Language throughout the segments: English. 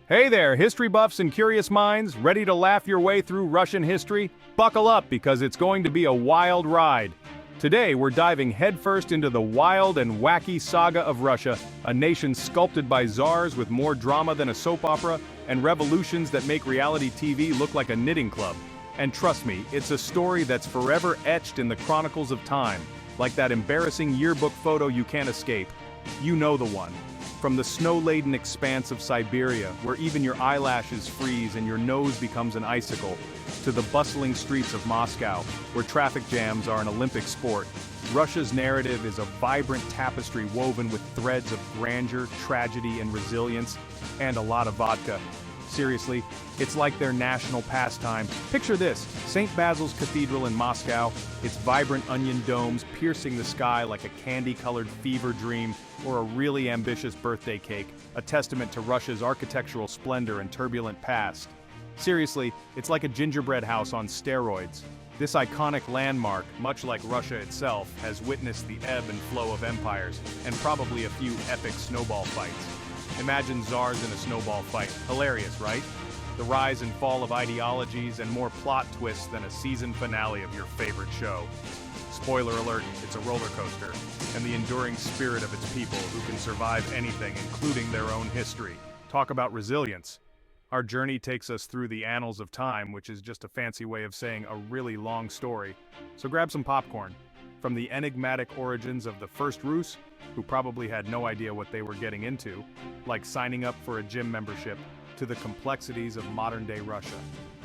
Hey there, history buffs and curious minds, ready to laugh your way through Russian history? Buckle up because it's going to be a wild ride. Today, we're diving headfirst into the wild and wacky saga of Russia, a nation sculpted by czars with more drama than a soap opera, and revolutions that make reality TV look like a knitting club. And trust me, it's a story that's forever etched in the chronicles of time, like that embarrassing yearbook photo you can't escape. You know the one. From the snow-laden expanse of Siberia, where even your eyelashes freeze and your nose becomes an icicle, to the bustling streets of Moscow, where traffic jams are an Olympic sport, Russia's narrative is a vibrant tapestry woven with threads of grandeur, tragedy, and resilience, and a lot of vodka. Seriously, it's like their national pastime. Picture this, St. Basil's Cathedral in Moscow, its vibrant onion domes piercing the sky like a candy-colored fever dream, or a really ambitious birthday cake, a testament to Russia's architectural splendor and turbulent past. Seriously, it's like a gingerbread house on steroids. This iconic landmark, much like Russia itself, has witnessed the ebb and flow of empires, and probably a few epic snowball fights. Imagine czars in a snowball fight. Hilarious, right? The rise and fall of ideologies and more plot twists than a season finale of your favorite show. Spoiler alert, it's a roller coaster, and the enduring spirit of its people who can survive anything, including their own history. Talk about resilience. Our journey takes us through the annals of time, which is just a fancy way of saying a really long story. So grab some popcorn. From the enigmatic origins of the first Rus, who probably had no idea what they were getting into, like signing up for a gym membership, to the complexities of modern-day Russia,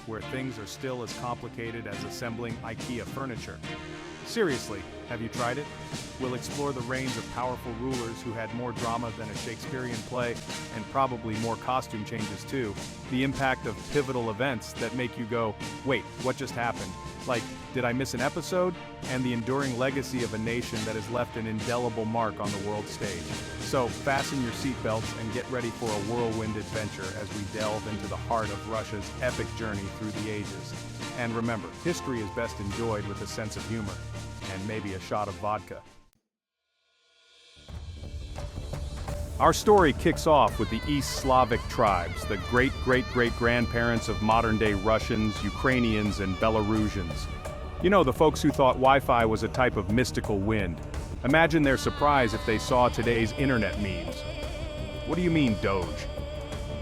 where things are still as complicated as assembling IKEA furniture. Seriously, have you tried it? We'll explore the reigns of powerful rulers who had more drama than a Shakespearean play, and probably more costume changes too. The impact of pivotal events that make you go, wait, what just happened? Like, did I miss an episode? And the enduring legacy of a nation that has left an indelible mark on the world stage. So, fasten your seatbelts and get ready for a whirlwind adventure as we delve into the heart of Russia's epic journey through the ages. And remember, history is best enjoyed with a sense of humor, and maybe a shot of vodka. Our story kicks off with the East Slavic tribes, the great-great-great-grandparents of modern-day Russians, Ukrainians, and Belarusians. You know, the folks who thought Wi-Fi was a type of mystical wind. Imagine their surprise if they saw today's internet memes. What do you mean, Doge?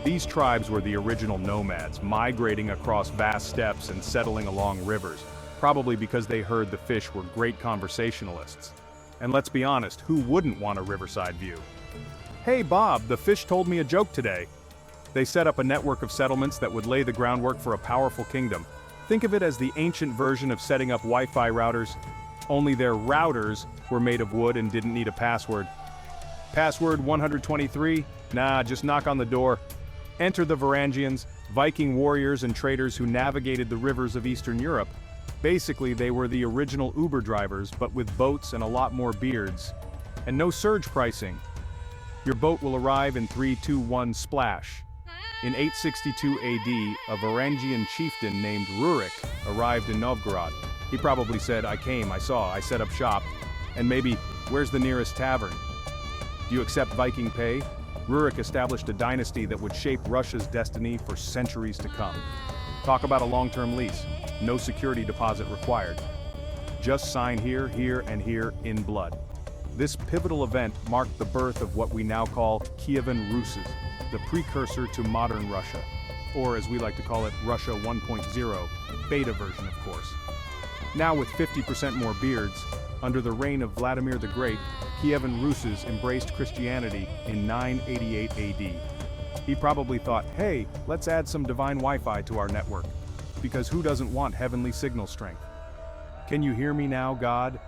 These tribes were the original nomads, migrating across vast steppes and settling along rivers, probably because they heard the fish were great conversationalists. And let's be honest, who wouldn't want a riverside view? Hey Bob, the fish told me a joke today. They set up a network of settlements that would lay the groundwork for a powerful kingdom. Think of it as the ancient version of setting up Wi-Fi routers, only their routers were made of wood and didn't need a password. Password 123? Nah, just knock on the door. Enter the Varangians, Viking warriors and traders who navigated the rivers of Eastern Europe. Basically, they were the original Uber drivers, but with boats and a lot more beards. And no surge pricing. Your boat will arrive in 3, 2, 1, splash. In 862 AD, a Varangian chieftain named Rurik arrived in Novgorod. He probably said, I came, I saw, I set up shop. And maybe, where's the nearest tavern? Do you accept Viking pay? Rurik established a dynasty that would shape Russia's destiny for centuries to come. Talk about a long-term lease. No security deposit required. Just sign here, here, and here in blood. This pivotal event marked the birth of what we now call Kievan Ruses, the precursor to modern Russia, or as we like to call it, Russia 1.0, beta version of course. Now with 50% more beards, under the reign of Vladimir the Great, Kievan Ruses embraced Christianity in 988 AD. He probably thought, hey, let's add some divine Wi-Fi to our network, because who doesn't want heavenly signal strength? Can you hear me now, God?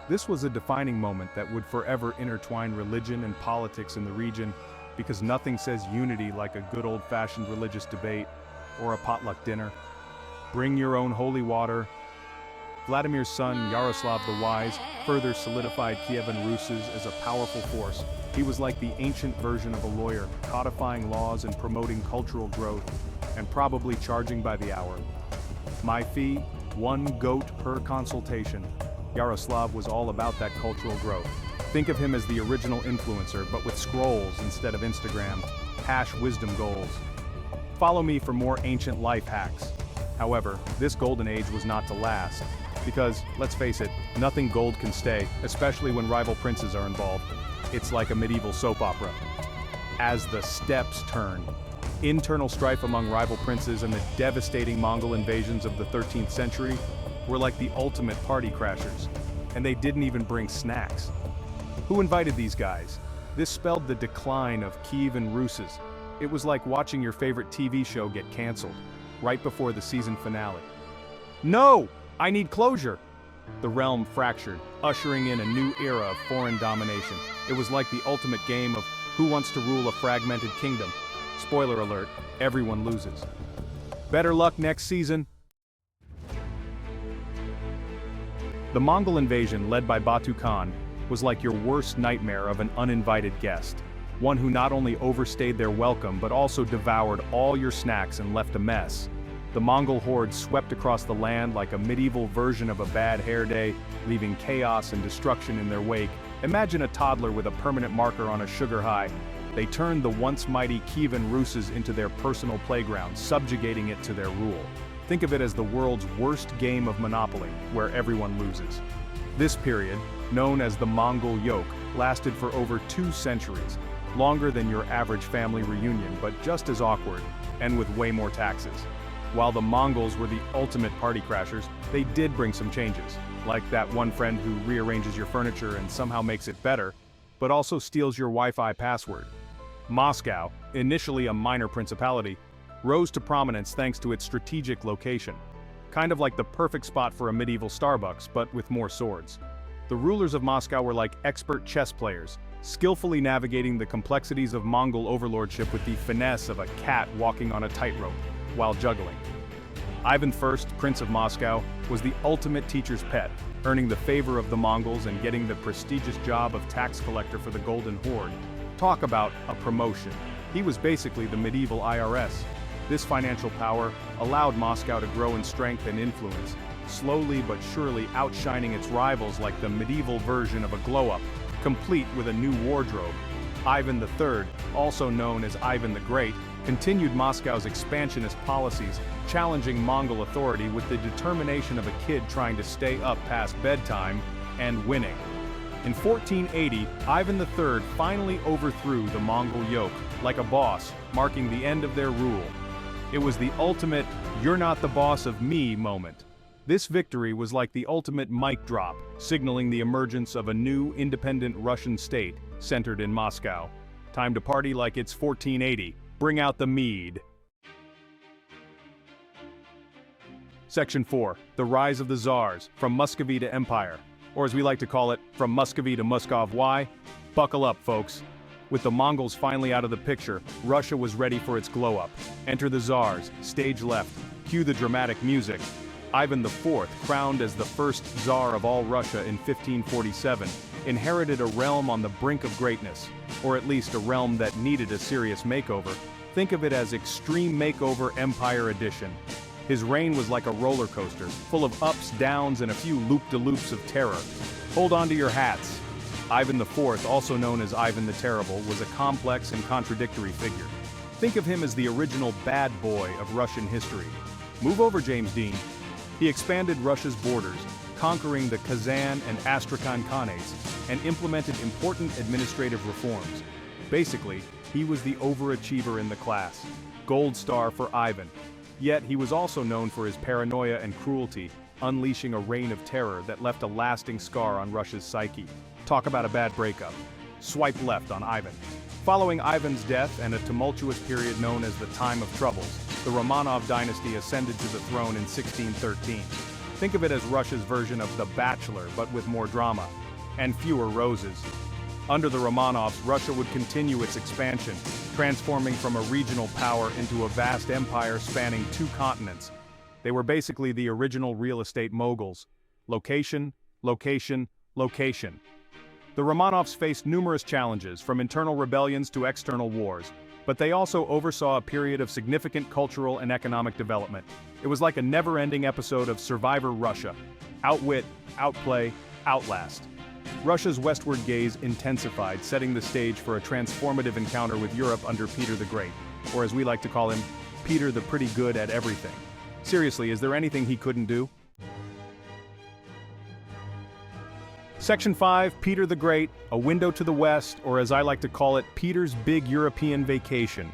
This was a defining moment that would forever intertwine religion and politics in the region, because nothing says unity like a good old-fashioned religious debate or a potluck dinner. Bring your own holy water. Vladimir's son, Yaroslav the Wise, further solidified Kievan Ruses as a powerful force. He was like the ancient version of a lawyer, codifying laws and promoting cultural growth, and probably charging by the hour. My fee, 1 goat per consultation. Yaroslav was all about that cultural growth. Think of him as the original influencer, but with scrolls instead of Instagram, #wisdom goals. Follow me for more ancient life hacks. However, this golden age was not to last. Because, let's face it, nothing gold can stay, especially when rival princes are involved. It's like a medieval soap opera. As the steps turn, internal strife among rival princes and the devastating Mongol invasions of the 13th century were like the ultimate party crashers. And they didn't even bring snacks. Who invited these guys? This spelled the decline of Kievan Russes. It was like watching your favorite TV show get canceled, right before the season finale. No! I need closure! The realm fractured, ushering in a new era of foreign domination. It was like the ultimate game of who wants to rule a fragmented kingdom. Spoiler alert, everyone loses. Better luck next season. The Mongol invasion led by Batu Khan was like your worst nightmare of an uninvited guest. One who not only overstayed their welcome but also devoured all your snacks and left a mess. The Mongol horde swept across the land like a medieval version of a bad hair day, leaving chaos and destruction in their wake. Imagine a toddler with a permanent marker on a sugar high. They turned the once mighty Kievan Russes into their personal playground, subjugating it to their rule. Think of it as the world's worst game of Monopoly, where everyone loses. This period, known as the Mongol Yoke, lasted for over 2 centuries, longer than your average family reunion, but just as awkward, and with way more taxes. While the Mongols were the ultimate party crashers, they did bring some changes, like that one friend who rearranges your furniture and somehow makes it better, but also steals your Wi-Fi password. Moscow, initially a minor principality, rose to prominence thanks to its strategic location. Kind of like the perfect spot for a medieval Starbucks, but with more swords. The rulers of Moscow were like expert chess players, skillfully navigating the complexities of Mongol overlordship with the finesse of a cat walking on a tightrope, while juggling. Ivan I, Prince of Moscow, was the ultimate teacher's pet, earning the favor of the Mongols and getting the prestigious job of tax collector for the Golden Horde. Talk about a promotion. He was basically the medieval IRS. This financial power allowed Moscow to grow in strength and influence, slowly but surely outshining its rivals like the medieval version of a glow-up, complete with a new wardrobe. Ivan III, also known as Ivan the Great, continued Moscow's expansionist policies, challenging Mongol authority with the determination of a kid trying to stay up past bedtime and winning. In 1480, Ivan III finally overthrew the Mongol yoke, like a boss, marking the end of their rule. It was the ultimate, "you're not the boss of me" moment. This victory was like the ultimate mic drop, signaling the emergence of a new independent Russian state, centered in Moscow. Time to party like it's 1480. Bring out the mead. Section 4. The Rise of the Tsars, from Muscovy to Empire. Or as we like to call it, from Muscovy to Muskov. Why? Buckle up, folks. With the Mongols finally out of the picture, Russia was ready for its glow-up. Enter the Tsars, stage left. Cue the dramatic music. Ivan IV, crowned as the first Tsar of all Russia in 1547, inherited a realm on the brink of greatness, or at least a realm that needed a serious makeover. Think of it as Extreme Makeover Empire Edition. His reign was like a roller coaster, full of ups, downs, and a few loop-de-loops of terror. Hold on to your hats. Ivan IV, also known as Ivan the Terrible, was a complex and contradictory figure. Think of him as the original bad boy of Russian history. Move over, James Dean. He expanded Russia's borders, conquering the Kazan and Astrakhan Khanates, and implemented important administrative reforms. Basically, he was the overachiever in the class. Gold star for Ivan. Yet he was also known for his paranoia and cruelty, unleashing a reign of terror that left a lasting scar on Russia's psyche. Talk about a bad breakup. Swipe left on Ivan. Following Ivan's death and a tumultuous period known as the Time of Troubles, the Romanov dynasty ascended to the throne in 1613. Think of it as Russia's version of The Bachelor, but with more drama and fewer roses. Under the Romanovs, Russia would continue its expansion, transforming from a regional power into a vast empire spanning 2 continents. They were basically the original real estate moguls. Location, location, location. The Romanovs faced numerous challenges, from internal rebellions to external wars, but they also oversaw a period of significant cultural and economic development. It was like a never-ending episode of Survivor Russia. Outwit, outplay, outlast. Russia's westward gaze intensified, setting the stage for a transformative encounter with Europe under Peter the Great, or as we like to call him, Peter the Pretty Good at Everything. Seriously, is there anything he couldn't do? Section 5, Peter the Great, a window to the west, or as I like to call it, Peter's big European vacation.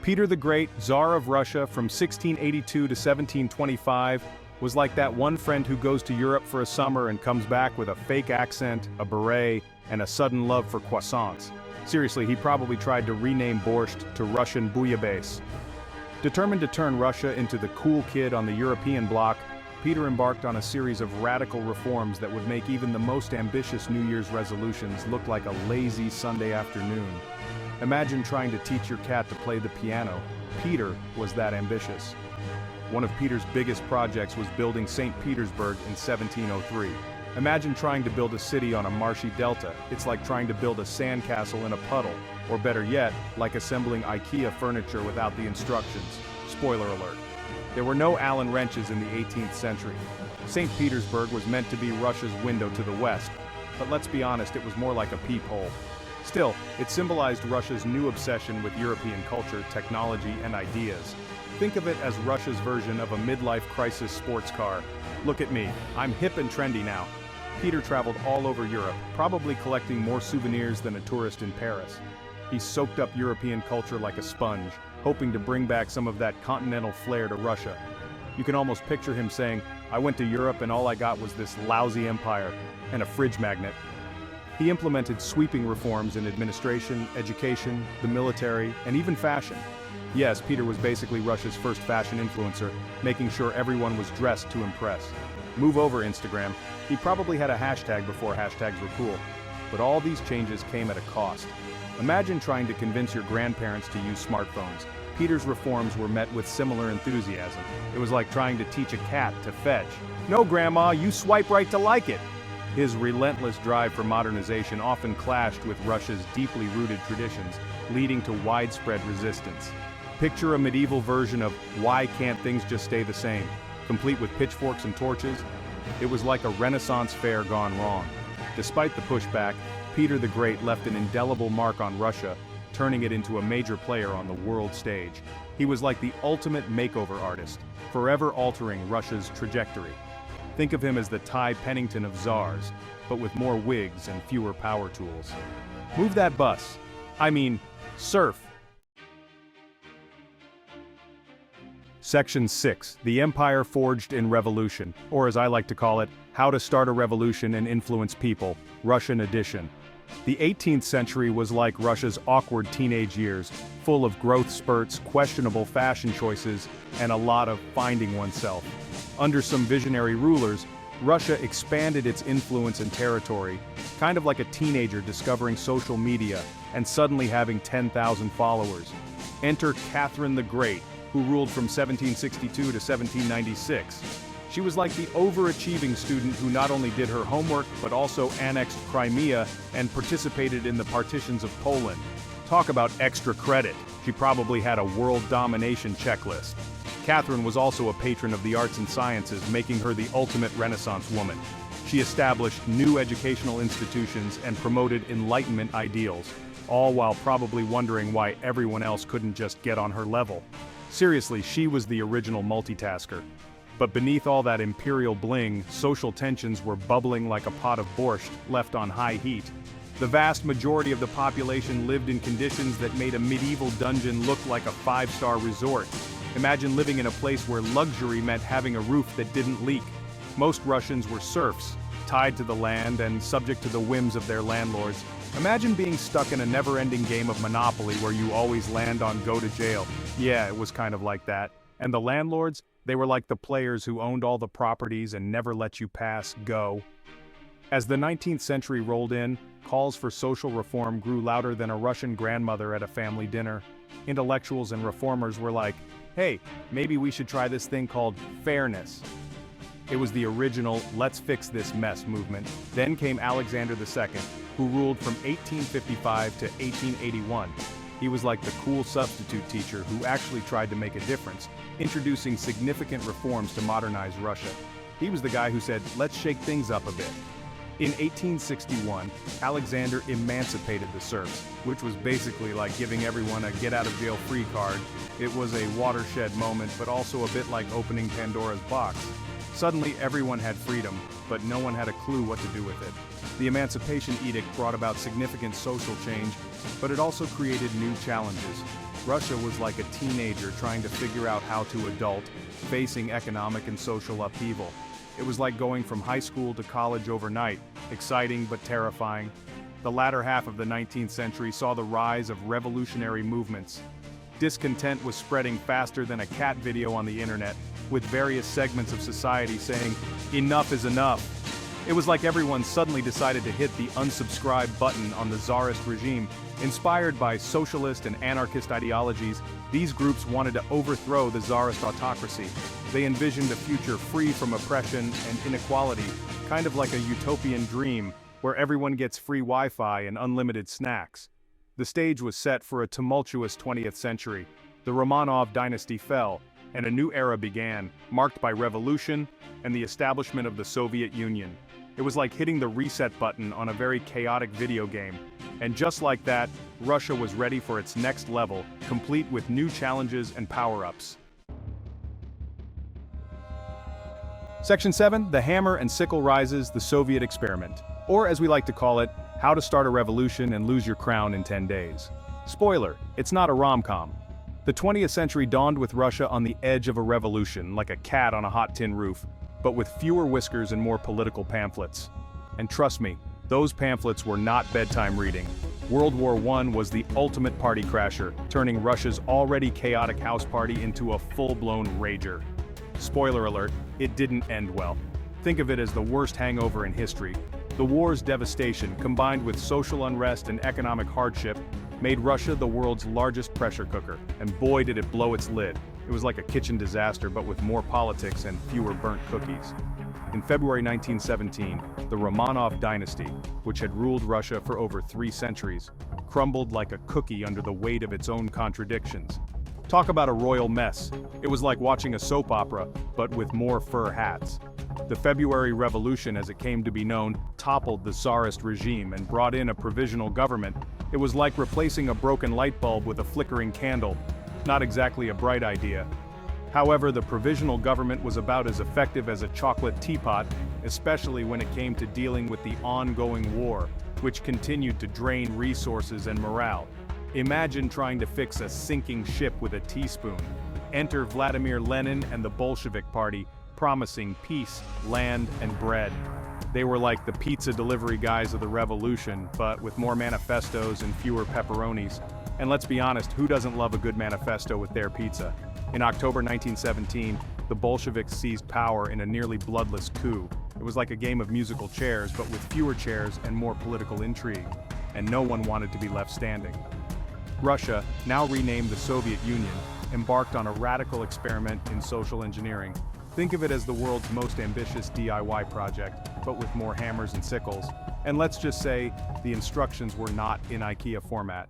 Peter the Great, Tsar of Russia from 1682 to 1725, was like that one friend who goes to Europe for a summer and comes back with a fake accent, a beret, and a sudden love for croissants. Seriously, he probably tried to rename borscht to Russian bouillabaisse. Determined to turn Russia into the cool kid on the European bloc, Peter embarked on a series of radical reforms that would make even the most ambitious New Year's resolutions look like a lazy Sunday afternoon. Imagine trying to teach your cat to play the piano. Peter was that ambitious. One of Peter's biggest projects was building St. Petersburg in 1703. Imagine trying to build a city on a marshy delta. It's like trying to build a sandcastle in a puddle, or better yet, like assembling IKEA furniture without the instructions. Spoiler alert. There were no Allen wrenches in the 18th century. St. Petersburg was meant to be Russia's window to the west, but let's be honest, it was more like a peephole. Still, it symbolized Russia's new obsession with European culture, technology, and ideas. Think of it as Russia's version of a midlife crisis sports car. Look at me, I'm hip and trendy now. Peter traveled all over Europe, probably collecting more souvenirs than a tourist in Paris. He soaked up European culture like a sponge, hoping to bring back some of that continental flair to Russia. You can almost picture him saying, "I went to Europe and all I got was this lousy empire and a fridge magnet." He implemented sweeping reforms in administration, education, the military, and even fashion. Yes, Peter was basically Russia's first fashion influencer, making sure everyone was dressed to impress. Move over, Instagram. He probably had a hashtag before hashtags were cool. But all these changes came at a cost. Imagine trying to convince your grandparents to use smartphones. Peter's reforms were met with similar enthusiasm. It was like trying to teach a cat to fetch. "No, Grandma, you swipe right to like it." His relentless drive for modernization often clashed with Russia's deeply rooted traditions, leading to widespread resistance. Picture a medieval version of "Why Can't Things Just Stay the Same?" complete with pitchforks and torches. It was like a Renaissance fair gone wrong. Despite the pushback, Peter the Great left an indelible mark on Russia, turning it into a major player on the world stage. He was like the ultimate makeover artist, forever altering Russia's trajectory. Think of him as the Ty Pennington of czars, but with more wigs and fewer power tools. Move that bus. I mean, surf. Section 6, The Empire Forged in Revolution, or as I like to call it, How to Start a Revolution and Influence People, Russian edition. The 18th century was like Russia's awkward teenage years, full of growth spurts, questionable fashion choices, and a lot of finding oneself. Under some visionary rulers, Russia expanded its influence and territory, kind of like a teenager discovering social media and suddenly having 10,000 followers. Enter Catherine the Great, who ruled from 1762 to 1796. She was like the overachieving student who not only did her homework but also annexed Crimea and participated in the partitions of Poland. Talk about extra credit. She probably had a world domination checklist. Catherine was also a patron of the arts and sciences, making her the ultimate Renaissance woman. She established new educational institutions and promoted Enlightenment ideals, all while probably wondering why everyone else couldn't just get on her level. Seriously, she was the original multitasker. But beneath all that imperial bling, social tensions were bubbling like a pot of borscht left on high heat. The vast majority of the population lived in conditions that made a medieval dungeon look like a five-star resort. Imagine living in a place where luxury meant having a roof that didn't leak. Most Russians were serfs, tied to the land and subject to the whims of their landlords. Imagine being stuck in a never-ending game of Monopoly where you always land on go to jail. Yeah, it was kind of like that. And the landlords? They were like the players who owned all the properties and never let you pass go. As the 19th century rolled in, calls for social reform grew louder than a Russian grandmother at a family dinner. Intellectuals and reformers were like, "Hey, maybe we should try this thing called fairness." It was the original "let's fix this mess" movement. Then came Alexander II, who ruled from 1855 to 1881. He was like the cool substitute teacher who actually tried to make a difference, introducing significant reforms to modernize Russia. He was the guy who said, "Let's shake things up a bit." In 1861, Alexander emancipated the serfs, which was basically like giving everyone a get-out-of-jail-free card. It was a watershed moment, but also a bit like opening Pandora's box. Suddenly, everyone had freedom, but no one had a clue what to do with it. The Emancipation Edict brought about significant social change, but it also created new challenges. Russia was like a teenager trying to figure out how to adult, facing economic and social upheaval. It was like going from high school to college overnight, exciting but terrifying. The latter half of the 19th century saw the rise of revolutionary movements. Discontent was spreading faster than a cat video on the internet, with various segments of society saying, "Enough is enough." It was like everyone suddenly decided to hit the unsubscribe button on the Tsarist regime. Inspired by socialist and anarchist ideologies, these groups wanted to overthrow the Tsarist autocracy. They envisioned a future free from oppression and inequality, kind of like a utopian dream, where everyone gets free Wi-Fi and unlimited snacks. The stage was set for a tumultuous 20th century. The Romanov dynasty fell, and a new era began, marked by revolution and the establishment of the Soviet Union. It was like hitting the reset button on a very chaotic video game. And just like that, Russia was ready for its next level, complete with new challenges and power-ups. Section 7, The Hammer and Sickle Rises, the Soviet Experiment. Or as we like to call it, How to Start a Revolution and Lose Your Crown in 10 Days. Spoiler, it's not a rom-com. The 20th century dawned with Russia on the edge of a revolution, like a cat on a hot tin roof, but with fewer whiskers and more political pamphlets. And trust me, those pamphlets were not bedtime reading. World War I was the ultimate party crasher, turning Russia's already chaotic house party into a full-blown rager. Spoiler alert, it didn't end well. Think of it as the worst hangover in history. The war's devastation, combined with social unrest and economic hardship, made Russia the world's largest pressure cooker, and boy did it blow its lid. It was like a kitchen disaster, but with more politics and fewer burnt cookies. In February 1917, the Romanov dynasty, which had ruled Russia for over 3 centuries, crumbled like a cookie under the weight of its own contradictions. Talk about a royal mess. It was like watching a soap opera, but with more fur hats. The February Revolution, as it came to be known, toppled the Tsarist regime and brought in a provisional government. It was like replacing a broken light bulb with a flickering candle. Not exactly a bright idea. However, the provisional government was about as effective as a chocolate teapot, especially when it came to dealing with the ongoing war, which continued to drain resources and morale. Imagine trying to fix a sinking ship with a teaspoon. Enter Vladimir Lenin and the Bolshevik Party, promising peace, land, and bread. They were like the pizza delivery guys of the revolution, but with more manifestos and fewer pepperonis. And let's be honest, who doesn't love a good manifesto with their pizza? In October 1917, the Bolsheviks seized power in a nearly bloodless coup. It was like a game of musical chairs, but with fewer chairs and more political intrigue. And no one wanted to be left standing. Russia, now renamed the Soviet Union, embarked on a radical experiment in social engineering. Think of it as the world's most ambitious DIY project, but with more hammers and sickles. And let's just say, the instructions were not in IKEA format.